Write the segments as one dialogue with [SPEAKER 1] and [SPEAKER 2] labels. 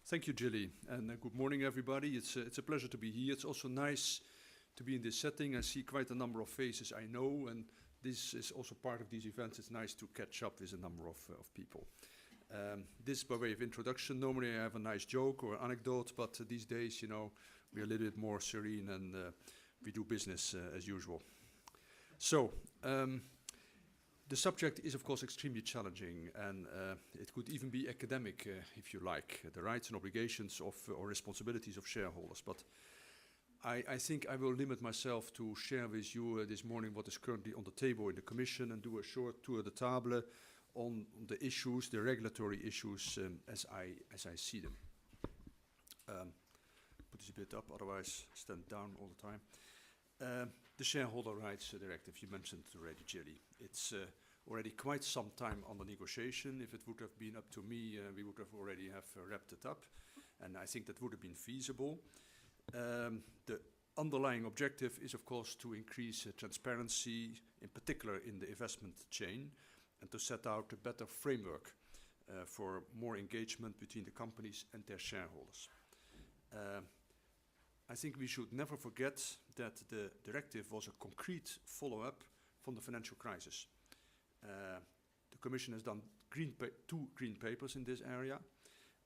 [SPEAKER 1] Thank you, Jilly, and good morning, everybody. It's a pleasure to be here. It's also nice to be in this setting. I see quite a number of faces I know, and this is also part of these events. It's nice to catch up with a number of people. This by way of introduction. Normally I have a nice joke or anecdote, but these days, you know, we're a little bit more serene and we do business as usual. So, the subject is, of course, extremely challenging, and it could even be academic, if you like, the rights and obligations of or responsibilities of shareholders. But I think I will limit myself to share with you this morning what is currently on the table in the Commission and do a short tour de table on the issues, the regulatory issues, as I see them. Put this a bit up, otherwise stand down all the time. The Shareholder Rights Directive, you mentioned already, Jilly. It's already quite some time under negotiation. If it would have been up to me, we would have already wrapped it up, and I think that would have been feasible. The underlying objective is, of course, to increase transparency, in particular in the investment chain, and to set out a better framework for more engagement between the companies and their shareholders. I think we should never forget that the directive was a concrete follow-up from the financial crisis. The Commission has done two green papers in this area,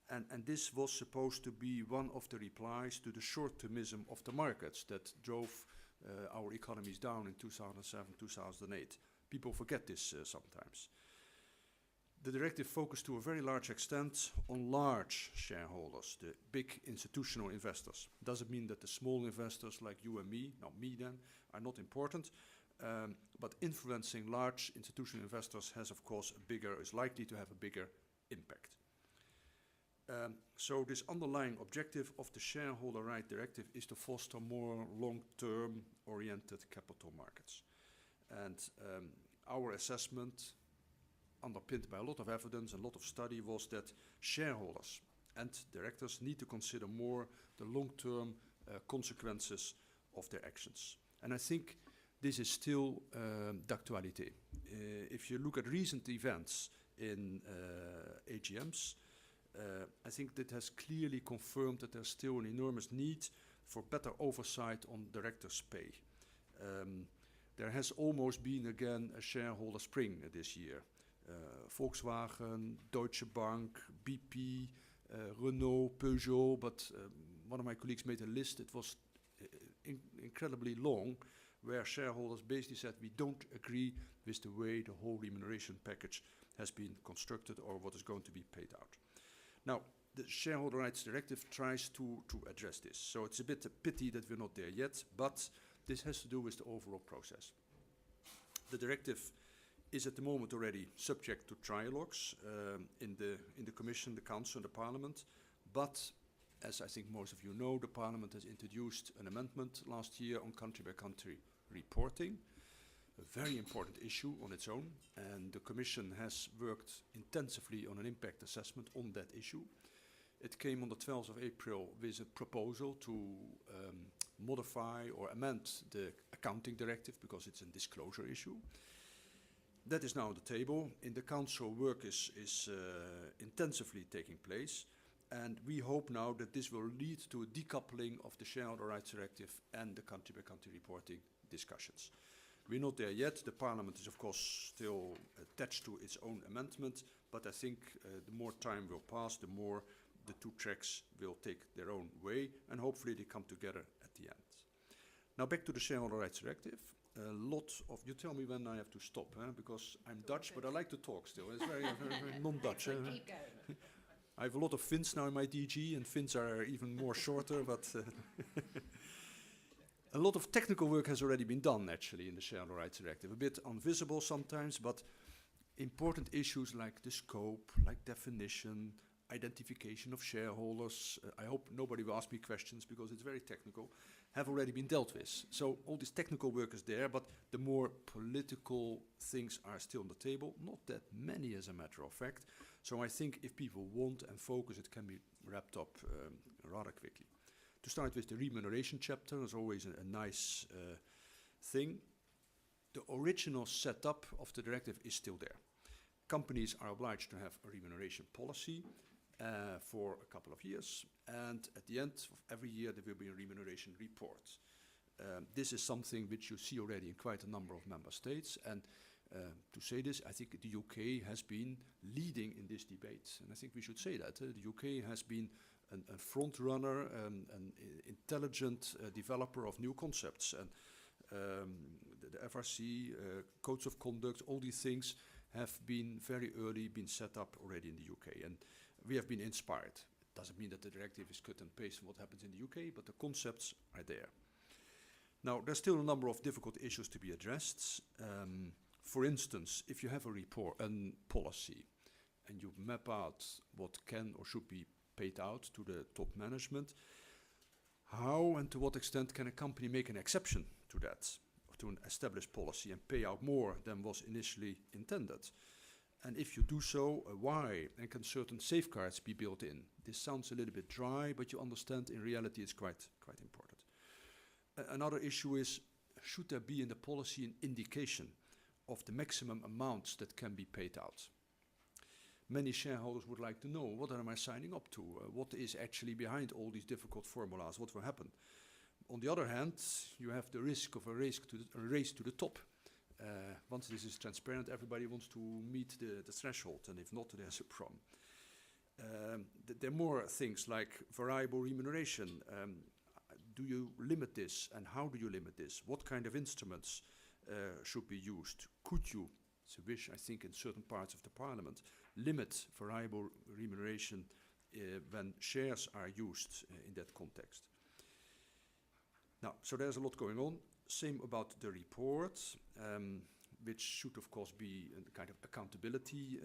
[SPEAKER 1] and this was supposed to be one of the replies to the short-termism of the markets that drove our economies down in 2007, 2008. People forget this sometimes. The directive focused to a very large extent on large shareholders, the big institutional investors. Doesn't mean that the small investors like you and me, not me then, are not important, but influencing large institutional investors has, of course, is likely to have a bigger impact. So this underlying objective of the Shareholder Right Directive is to foster more long-term oriented capital markets. And our assessment, underpinned by a lot of evidence and a lot of study, was that shareholders and directors need to consider more the long-term consequences of their actions. And I think this is still d'actualité. If you look at recent events in AGMs, I think that has clearly confirmed that there's still an enormous need for better oversight on directors' pay. There has almost been again a shareholder spring this year. Volkswagen, Deutsche Bank, BP, Renault, Peugeot, but one of my colleagues made a list. It was incredibly long, where shareholders basically said we don't agree with the way the whole remuneration package has been constructed or what is going to be paid out. Now, the Shareholder Rights Directive tries to address this. So it's a bit a pity that we're not there yet, but this has to do with the overall process. The directive is at the moment already subject to trialogues in the Commission, the Council and the Parliament. But, as I think most of you know, the Parliament has introduced an amendment last year on country-by-country reporting, a very important issue on its own. And the Commission has worked intensively on an impact assessment on that issue. It came on the 12th of April with a proposal to modify or amend the accounting directive because it's a disclosure issue. That is now on the table. In the Council, work is intensively taking place, and we hope now that this will lead to a decoupling of the Shareholder Rights Directive and the country-by-country reporting discussions. We're not there yet. The Parliament is, of course, still attached to its own amendment, but I think the more time will pass, the more the two tracks will take their own way, and hopefully they come together at the end. Now back to the Shareholder Rights Directive. A lot of, you tell me when I have to stop, because I'm Dutch, but I like to talk still. It's very non-Dutch.
[SPEAKER 2] Keep going.
[SPEAKER 1] I have a lot of Finns now in my DG, and Finns are even more shorter, but a lot of technical work has already been done, actually, in the Shareholder Rights Directive. A bit invisible sometimes, but important issues like the scope, like definition, identification of shareholders, I hope nobody will ask me questions because it's very technical, have already been dealt with. So all this technical work is there, but the more political things are still on the table, not that many as a matter of fact. So I think if people want and focus, it can be wrapped up rather quickly. To start with the remuneration chapter is always a nice thing. The original setup of the directive is still there. Companies are obliged to have a remuneration policy, for a couple of years, and at the end of every year there will be a remuneration report. This is something which you see already in quite a number of member states, and to say this, I think the UK has been leading in this debate, and I think we should say that. The UK has been a front runner, an intelligent developer of new concepts, and the FRC, codes of conduct, all these things have been very early been set up already in the UK, and we have been inspired. It doesn't mean that the directive is cut and paste from what happens in the UK, but the concepts are there. Now, there's still a number of difficult issues to be addressed. For instance, if you have a report and policy, and you map out what can or should be paid out to the top management, how and to what extent can a company make an exception to that, or to an established policy, and pay out more than was initially intended? And if you do so, why? And can certain safeguards be built in? This sounds a little bit dry, but you understand in reality it's quite important. Another issue is, should there be in the policy an indication of the maximum amounts that can be paid out? Many shareholders would like to know, what am I signing up to? What is actually behind all these difficult formulas? What will happen? On the other hand, you have the risk of a race to the top. Once this is transparent, everybody wants to meet the threshold, and if not, there's a problem. There are more things like variable remuneration. Do you limit this, and how do you limit this? What kind of instruments should be used? Could you, it's a wish I think in certain parts of the parliament, limit variable remuneration when shares are used in that context? Now, so there's a lot going on. Same about the report, which should of course be a kind of accountability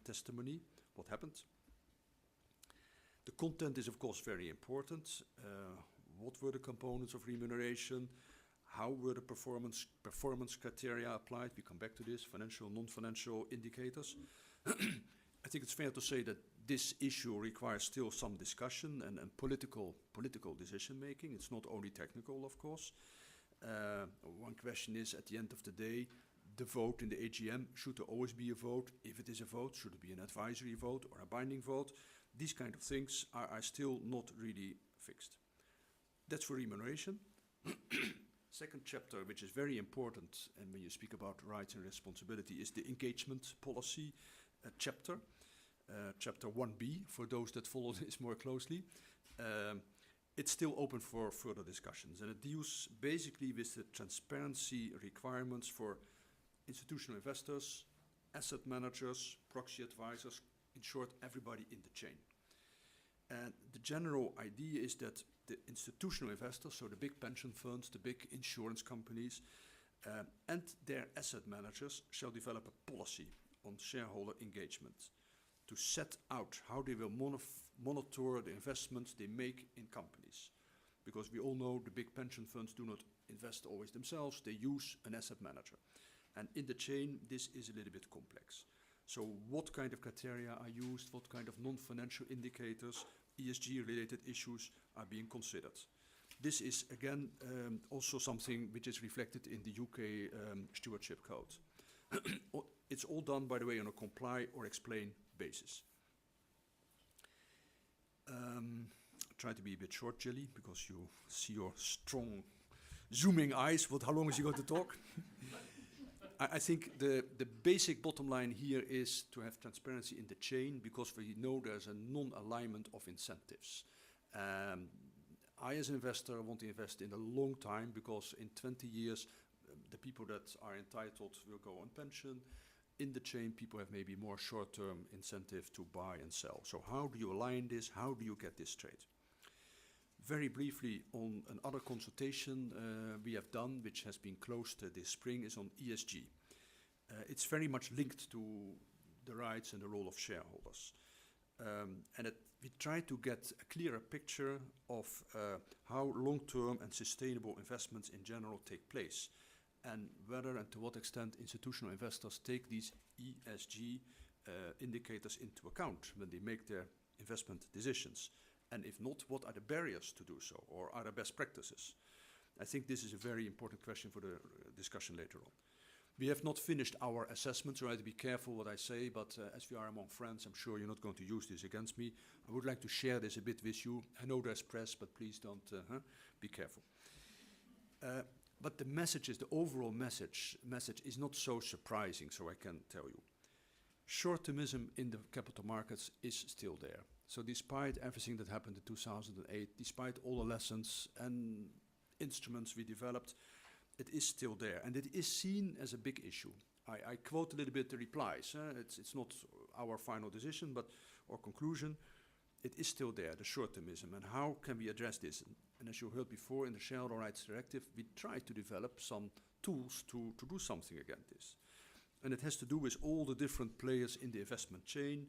[SPEAKER 1] testimony, what happened. The content is of course very important. What were the components of remuneration? How were the performance criteria applied? We come back to this, financial, non-financial indicators. I think it's fair to say that this issue requires still some discussion and political decision making. It's not only technical, of course. One question is, at the end of the day, the vote in the AGM, should there always be a vote? If it is a vote, should it be an advisory vote or a binding vote? These kind of things are still not really fixed. That's for remuneration. Second chapter, which is very important, and when you speak about rights and responsibility, is the engagement policy chapter. Chapter 1B, for those that follow this more closely. It's still open for further discussions, and it deals basically with the transparency requirements for institutional investors, asset managers, proxy advisors, in short, everybody in the chain. And the general idea is that the institutional investors, so the big pension funds, the big insurance companies, and their asset managers shall develop a policy on shareholder engagement to set out how they will monitor the investments they make in companies. Because we all know the big pension funds do not invest always themselves, they use an asset manager. And in the chain, this is a little bit complex. So what kind of criteria are used, what kind of non-financial indicators, ESG-related issues are being considered? This is, again, also something which is reflected in the UK Stewardship Code. It's all done, by the way, on a comply or explain basis. Try to be a bit short, Jelly, because you see your strong zooming eyes. How long is he going to talk? I think the basic bottom line here is to have transparency in the chain, because we know there's a non-alignment of incentives. I, as an investor, want to invest in a long time, because in 20 years, the people that are entitled will go on pension. In the chain, people have maybe more short-term incentive to buy and sell. So how do you align this? How do you get this straight? Very briefly, on another consultation we have done, which has been closed this spring, is on ESG. It's very much linked to the rights and the role of shareholders. We try to get a clearer picture of how long-term and sustainable investments in general take place, and whether and to what extent institutional investors take these ESG indicators into account when they make their investment decisions. And if not, what are the barriers to do so, or are there best practices? I think this is a very important question for the discussion later on. We have not finished our assessment, so I have to be careful what I say, but as we are among friends, I'm sure you're not going to use this against me. I would like to share this a bit with you. I know there's press, but please don't, be careful. But the message is, the overall message is not so surprising, so I can tell you. Short-termism in the capital markets is still there. So despite everything that happened in 2008, despite all the lessons and instruments we developed, it is still there, and it is seen as a big issue. I quote a little bit the replies. It's not our final decision, but our conclusion. It is still there, the short-termism, and how can we address this? And as you heard before in the Shareholder Rights Directive, we try to develop some tools to do something against this. And it has to do with all the different players in the investment chain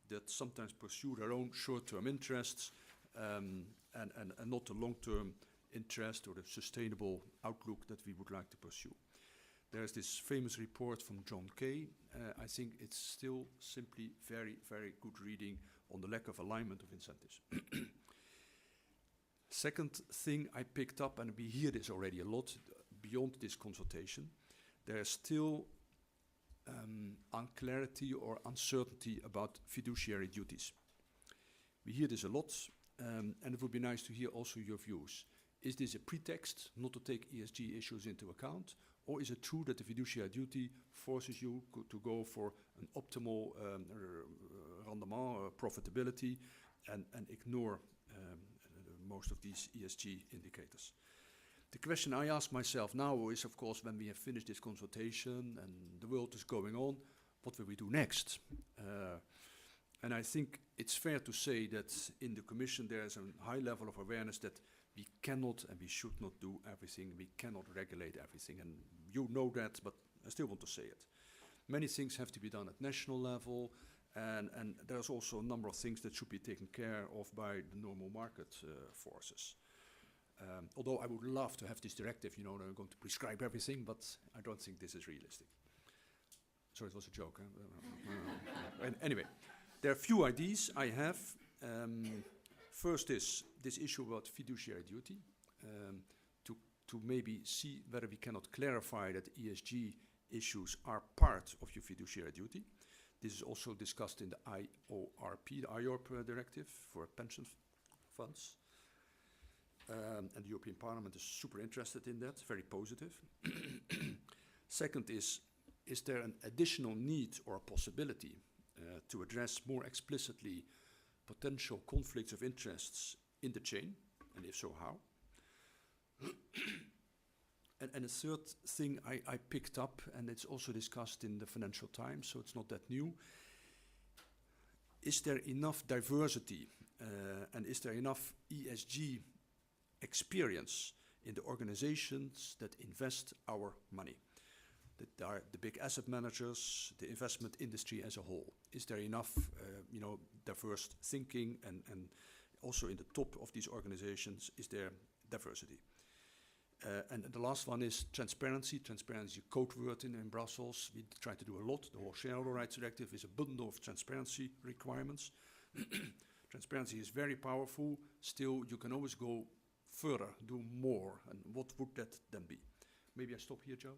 [SPEAKER 1] that sometimes pursue their own short-term interests and not the long-term interest or the sustainable outlook that we would like to pursue. There's this famous report from John Kay. I think it's still simply very, very good reading on the lack of alignment of incentives. Second thing I picked up, and we hear this already a lot beyond this consultation, there's still unclarity or uncertainty about fiduciary duties. We hear this a lot, and it would be nice to hear also your views. Is this a pretext not to take ESG issues into account, or is it true that the fiduciary duty forces you to go for an optimal rendement, profitability, and ignore most of these ESG indicators? The question I ask myself now is, of course, when we have finished this consultation and the world is going on, what will we do next? And I think it's fair to say that in the Commission there is a high level of awareness that we cannot and we should not do everything. We cannot regulate everything. And you know that, but I still want to say it. Many things have to be done at national level, and there's also a number of things that should be taken care of by the normal market forces. Although I would love to have this directive, you know, they're going to prescribe everything, but I don't think this is realistic. Sorry, it was a joke. And anyway, there are a few ideas I have. First is this issue about fiduciary duty, to maybe see whether we cannot clarify that ESG issues are part of your fiduciary duty. This is also discussed in the IORP, the IORP directive for pension funds. And the European Parliament is super interested in that, very positive. Second is there an additional need or a possibility to address more explicitly potential conflicts of interests in the chain, and if so, how? And a third thing I picked up, and it's also discussed in the Financial Times, so it's not that new. Is there enough diversity and is there enough ESG experience in the organizations that invest our money? That are the big asset managers, the investment industry as a whole. Is there enough, diverse thinking, and also in the top of these organizations, is there diversity? And the last one is transparency. Transparency, a code word in Brussels. We try to do a lot. The whole Shareholder Rights Directive is a bundle of transparency requirements. Transparency is very powerful. Still, you can always go further, do more. And what would that then be? Maybe I stop here, Joe?